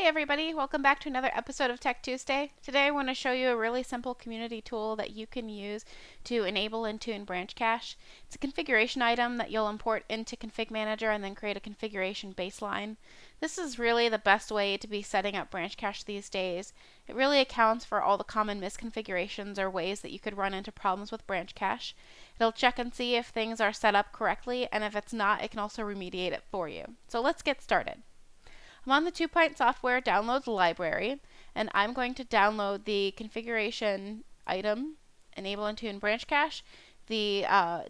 everybody, welcome back to another episode of Tech Tuesday. Today I want to show you a really simple community tool that you can use to enable and tune BranchCache. It's a configuration item that you'll import into ConfigMgr and then create a configuration baseline. This is really the best way to be setting up BranchCache these days. It really accounts for all the common misconfigurations or ways that you could run into problems with BranchCache. It'll check and see if things are set up correctly, and if it's not, it can also remediate it for you. So let's get started. I'm on the 2-Pint Software Downloads library, and I'm going to download the configuration item, Enable and Tune BranchCache. The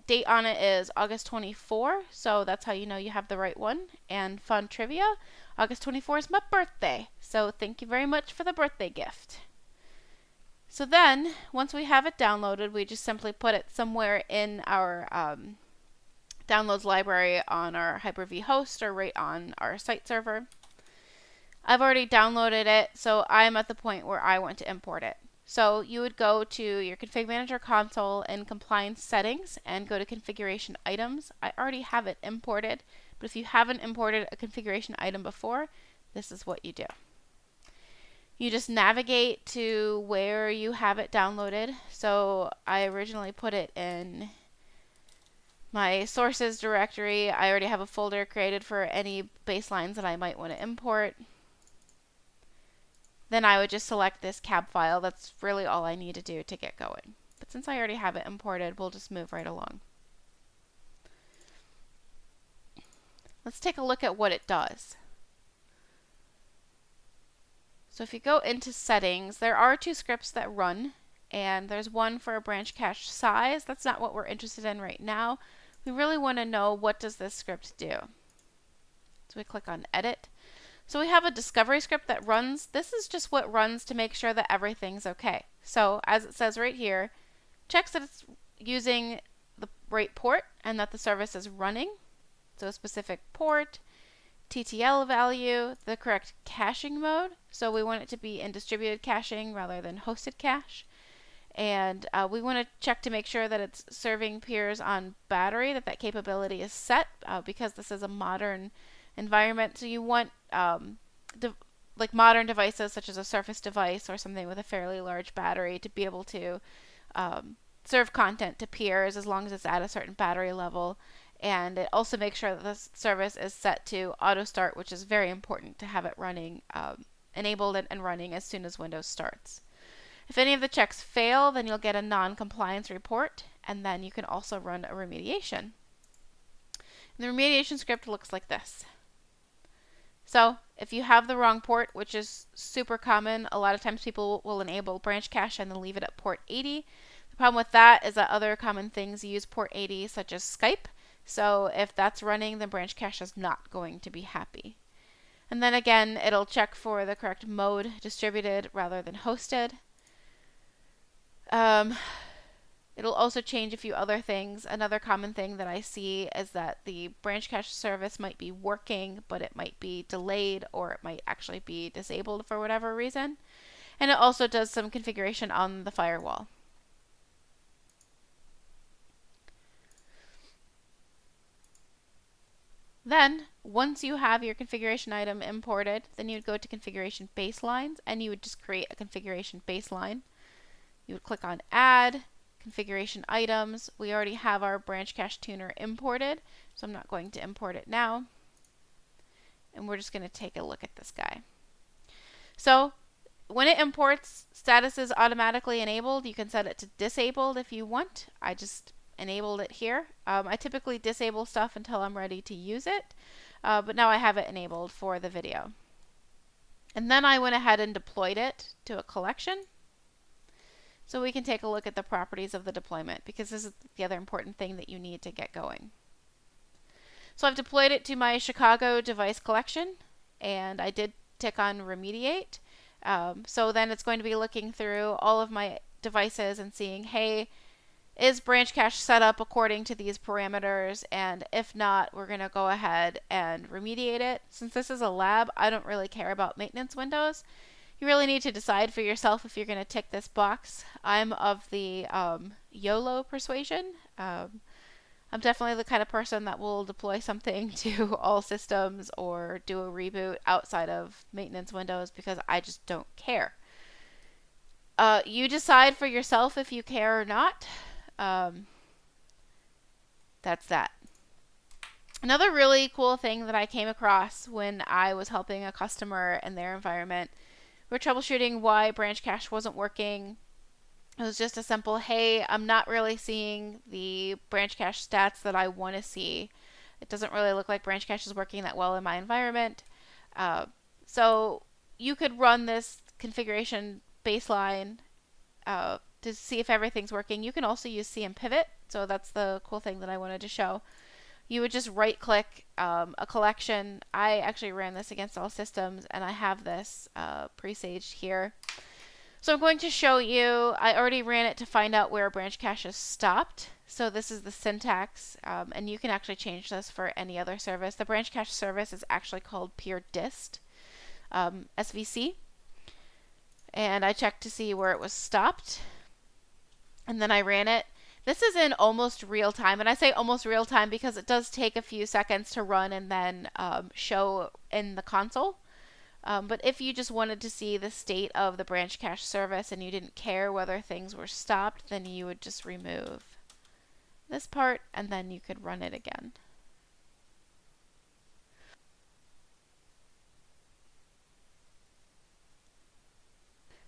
date on it is August 24, so that's how you know you have the right one. And fun trivia, August 24 is my birthday, so thank you very much for the birthday gift. So then, once we have it downloaded, we just simply put it somewhere in our downloads library on our Hyper-V host or right on our site server. I've already downloaded it, so I'm at the point where I want to import it. So you would go to your ConfigMgr console in Compliance Settings and go to Configuration Items. I already have it imported, but if you haven't imported a configuration item before, this is what you do. You just navigate to where you have it downloaded. So I originally put it in my sources directory. I already have a folder created for any baselines that I might want to import. Then I would just select this cab file. That's really all I need to do to get going. But since I already have it imported, we'll just move right along. Let's take a look at what it does. So if you go into settings, there are 2 scripts that run, and there's one for a BranchCache size. That's not what we're interested in right now. We really want to know, what does this script do? So we click on Edit. So we have a discovery script that runs. This is just what runs to make sure that everything's okay. So as it says right here, checks that it's using the right port and that the service is running. So a specific port, TTL value, the correct caching mode. So we want it to be in distributed caching rather than hosted cache. And we want to check to make sure that it's serving peers on battery, that capability is set because this is a modern environment. So you want like modern devices such as a Surface device or something with a fairly large battery to be able to serve content to peers as long as it's at a certain battery level. And it also makes sure that this service is set to auto start, which is very important to have it running, enabled and running as soon as Windows starts. If any of the checks fail, then you'll get a non-compliance report, and then you can also run a remediation. And the remediation script looks like this. So if you have the wrong port, which is super common, a lot of times people will enable BranchCache and then leave it at port 80. The problem with that is that other common things use port 80, such as Skype. So if that's running, then BranchCache is not going to be happy. And then again, it'll check for the correct mode, distributed rather than hosted. It'll also change a few other things. Another common thing that I see is that the BranchCache service might be working, but it might be delayed, or it might actually be disabled for whatever reason. And it also does some configuration on the firewall. Then, once you have your configuration item imported, then you would go to Configuration Baselines, and you would just create a configuration baseline. You would click on Add, Configuration Items. We already have our BranchCache tuner imported, so I'm not going to import it now. And we're just going to take a look at this guy. So when it imports, status is automatically enabled. You can set it to disabled if you want. I just enabled it here. I typically disable stuff until I'm ready to use it, but now I have it enabled for the video. And then I went ahead and deployed it to a collection. So we can take a look at the properties of the deployment, because this is the other important thing that you need to get going. So I've deployed it to my Chicago device collection, and I did tick on remediate. So then it's going to be looking through all of my devices and seeing, hey, is BranchCache set up according to these parameters? And if not, we're going to go ahead and remediate it. Since this is a lab, I don't really care about maintenance windows. You really need to decide for yourself if you're going to tick this box. I'm of the YOLO persuasion. I'm definitely the kind of person that will deploy something to all systems or do a reboot outside of maintenance windows because I just don't care. You decide for yourself if you care or not. That's that. Another really cool thing that I came across when I was helping a customer in their environment, we're troubleshooting why BranchCache wasn't working. It was just a simple, hey, I'm not really seeing the BranchCache stats that I want to see. It doesn't really look like BranchCache is working that well in my environment. So you could run this configuration baseline to see if everything's working. You can also use CMPivot, so that's the cool thing that I wanted to show. You would just right click a collection. I actually ran this against all systems, and I have this presaged here. So I'm going to show you, I already ran it to find out where BranchCache is stopped. So this is the syntax, and you can actually change this for any other service. The BranchCache service is actually called PureDist, SVC. And I checked to see where it was stopped, and then I ran it. This is in almost real time, and I say almost real time because it does take a few seconds to run and then show in the console. But if you just wanted to see the state of the BranchCache service and you didn't care whether things were stopped, then you would just remove this part and then you could run it again.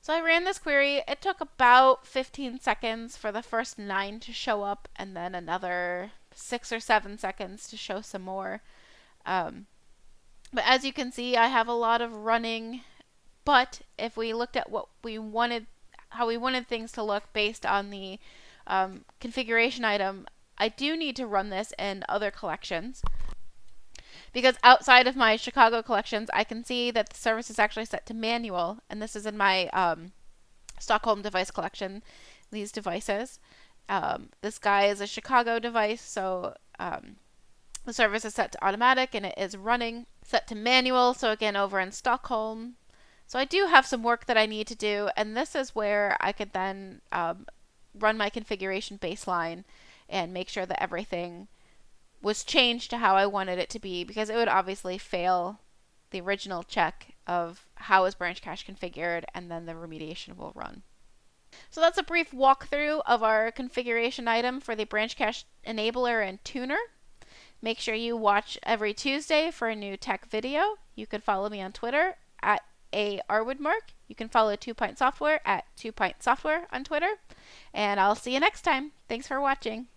So I ran this query. It took about 15 seconds for the first 9 to show up and then another 6 or 7 seconds to show some more. But as you can see, I have a lot of running, but if we looked at what we wanted, how we wanted things to look based on the configuration item, I do need to run this in other collections. Because outside of my Chicago collections, I can see that the service is actually set to manual, and this is in my Stockholm device collection, these devices. This guy is a Chicago device, so the service is set to automatic and it is running. Set to manual, so again over in Stockholm. So I do have some work that I need to do, and this is where I could then run my configuration baseline and make sure that everything was changed to how I wanted it to be, because it would obviously fail the original check of how is BranchCache configured, and then the remediation will run. So that's a brief walkthrough of our configuration item for the BranchCache enabler and tuner. Make sure you watch every Tuesday for a new tech video. You can follow me on Twitter at @arwoodmark. You can follow 2 Point Software at 2 Point Software on Twitter. And I'll see you next time. Thanks for watching.